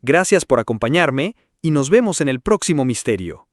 Gracias por acompañarme y nos vemos en el próximo misterio.